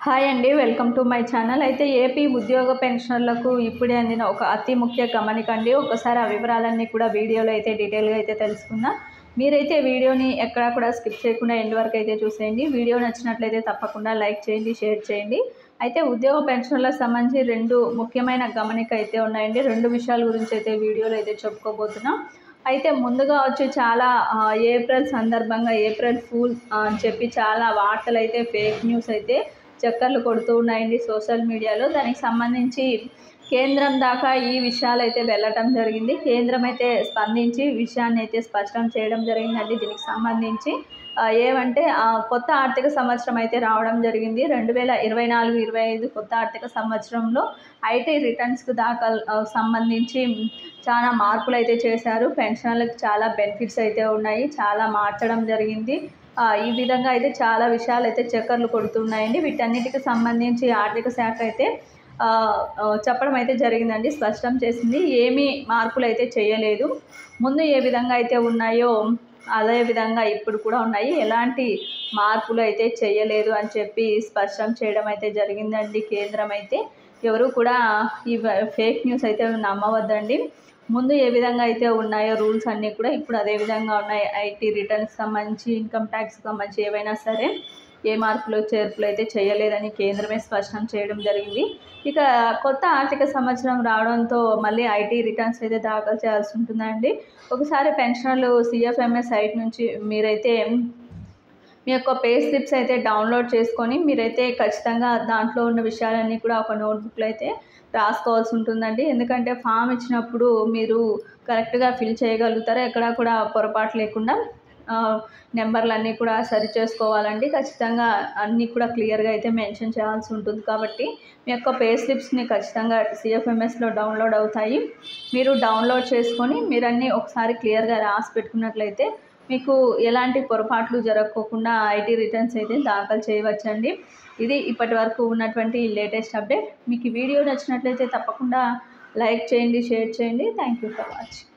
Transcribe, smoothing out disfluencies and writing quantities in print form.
Hi అండి, welcome to my channel. అయితే AP ఉద్యోగ పెన్షనర్లకు ఇప్పుడే అందిన ఒక అతి ముఖ్య గమనిక అండి. ఒకసారి ఆ వివరాలన్నీ కూడా వీడియోలో అయితే డీటెయిల్గా అయితే తెలుసుకుందాం. మీరైతే వీడియోని ఎక్కడా కూడా స్కిప్ చేయకుండా ఎండ్ వరకు అయితే చూసేయండి. వీడియో నచ్చినట్లయితే తప్పకుండా లైక్ చేయండి, షేర్ చేయండి. అయితే ఉద్యోగ పెన్షన్లకు సంబంధించి రెండు ముఖ్యమైన గమనిక అయితే ఉన్నాయండి. రెండు విషయాల గురించి అయితే వీడియోలో అయితే చెప్పుకోబోతున్నాం. అయితే ముందుగా వచ్చి చాలా ఏప్రిల్ సందర్భంగా ఏప్రిల్ ఫూల్ అని చెప్పి చాలా వార్తలు అయితే ఫేక్ న్యూస్ అయితే చక్కర్లు కొడుతూ ఉన్నాయండి సోషల్ మీడియాలో. దానికి సంబంధించి కేంద్రం దాకా ఈ విషయాలు అయితే వెళ్ళటం జరిగింది. కేంద్రం అయితే స్పందించి విషయాన్ని అయితే స్పష్టం చేయడం జరిగిందండి. దీనికి సంబంధించి ఏమంటే కొత్త ఆర్థిక సంవత్సరం అయితే రావడం జరిగింది. 2024-25 కొత్త ఆర్థిక సంవత్సరంలో ఐటీ రిటర్న్స్కు దాఖలు సంబంధించి చాలా మార్పులు అయితే చేశారు. పెన్షన్లకు చాలా బెనిఫిట్స్ అయితే ఉన్నాయి, చాలా మార్చడం జరిగింది. ఈ విధంగా అయితే చాలా విషయాలు అయితే చక్కర్లు కొడుతున్నాయండి. వీటన్నిటికి సంబంధించి ఆర్థిక శాఖ అయితే చెప్పడం అయితే జరిగిందండి, స్పష్టం చేసింది. ఏమీ మార్పులు అయితే చేయలేదు, ముందు ఏ విధంగా అయితే ఉన్నాయో అదే విధంగా ఇప్పుడు కూడా ఉన్నాయి, ఎలాంటి మార్పులు అయితే చేయలేదు అని చెప్పి స్పష్టం చేయడం అయితే జరిగిందండి కేంద్రం అయితే. ఎవరు కూడా ఈ ఫేక్ న్యూస్ అయితే నమ్మవద్దండి. ముందు ఏ విధంగా అయితే ఉన్నాయో రూల్స్ అన్నీ కూడా ఇప్పుడు అదే విధంగా ఉన్నాయి. ఐటీ రిటర్న్స్ సంబంధించి, ఇన్కమ్ ట్యాక్స్ సంబంధించి ఏవైనా సరే ఏ మార్పులు చేర్పులు అయితే చేయలేదని కేంద్రమే స్పష్టం చేయడం జరిగింది. ఇక కొత్త ఆర్థిక సంవత్సరం రావడంతో మళ్ళీ ఐటీ రిటర్న్స్ అయితే దాఖలు చేయాల్సి ఉంటుందండి. ఒకసారి పెన్షనర్లు సిఎఫ్ఎంఎస్ సైట్ నుంచి మీరైతే మీ యొక్క పే స్లిప్స్ అయితే డౌన్లోడ్ చేసుకొని మీరైతే ఖచ్చితంగా దాంట్లో ఉన్న విషయాలన్నీ కూడా ఒక నోట్బుక్లో అయితే రాసుకోవాల్సి ఉంటుందండి. ఎందుకంటే ఫామ్ ఇచ్చినప్పుడు మీరు కరెక్ట్గా ఫిల్ చేయగలుగుతారు, ఎక్కడా కూడా పొరపాటు లేకుండా నెంబర్లన్నీ కూడా సరి చేసుకోవాలండి. ఖచ్చితంగా అన్నీ కూడా క్లియర్గా అయితే మెన్షన్ చేయాల్సి ఉంటుంది. కాబట్టి మీ యొక్క పే స్లిప్స్ని ఖచ్చితంగా సిఎఫ్ఎంఎస్లో డౌన్లోడ్ అవుతాయి. మీరు డౌన్లోడ్ చేసుకొని మీరన్నీ ఒకసారి క్లియర్గా రాసి పెట్టుకున్నట్లయితే మీకు ఎలాంటి పొరపాట్లు జరగకోకుండా ఐటీ రిటర్న్స్ అయితే దాఖలు చేయవచ్చండి. ఇది ఇప్పటి వరకు ఉన్నటువంటి లేటెస్ట్ అప్డేట్. మీకు ఈ వీడియో నచ్చినట్లయితే తప్పకుండా లైక్ చేయండి, షేర్ చేయండి. Thank you for watching.